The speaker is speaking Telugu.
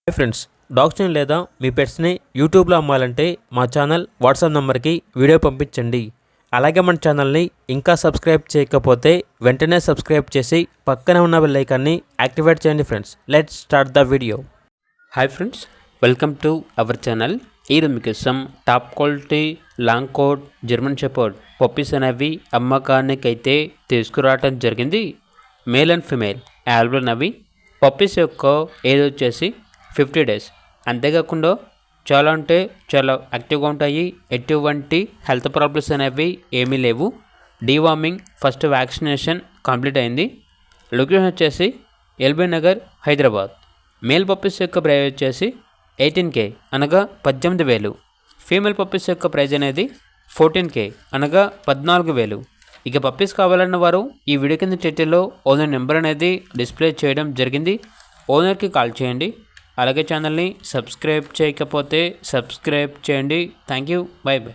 హాయ్ ఫ్రెండ్స్, డాగ్స్ని లేదా మీ పెట్స్ని యూట్యూబ్లో అమ్మాలంటే మా ఛానల్ వాట్సాప్ నెంబర్కి వీడియో పంపించండి. అలాగే మన ఛానల్ని ఇంకా సబ్స్క్రైబ్ చేయకపోతే వెంటనే సబ్స్క్రైబ్ చేసి పక్కనే ఉన్న బెల్ ఐకాన్ని యాక్టివేట్ చేయండి. Friends, let's start the video. Hi friends, welcome to our channel. ఈరోజు మీకోసం top quality long coat German shepherd puppies అనేవి అమ్మకానికి అయితే తీసుకురావడం జరిగింది. మేల్ అండ్ ఫిమేల్ అవైలబుల్ అవి. పప్పీస్ యొక్క ఏజ్ వచ్చేసి 50 days. అంతేకాకుండా చాలా అంటే చాలా యాక్టివ్గా ఉంటాయి. ఎటువంటి హెల్త్ ప్రాబ్లమ్స్ అనేవి ఏమీ లేవు. డీవార్మింగ్ ఫస్ట్ వ్యాక్సినేషన్ కంప్లీట్ అయింది. లొకేషన్ వచ్చేసి LB Nagar, Hyderabad. Male puppies యొక్క ప్రైస్ వచ్చేసి 18K అనగా 18,000. ఫీమేల్ పప్పీస్ యొక్క ప్రైజ్ అనేది 14K అనగా 14,000. ఇక పప్పీస్ కావాలన్న వారు ఈ వీడియో కింద టైటిల్లో ఓనర్ నెంబర్ అనేది డిస్ప్లే చేయడం జరిగింది. ఓనర్కి కాల్ చేయండి. అలాగే ఛానల్ని సబ్స్క్రైబ్ చేయకపోతే సబ్స్క్రైబ్ చేయండి. Thank you. By by.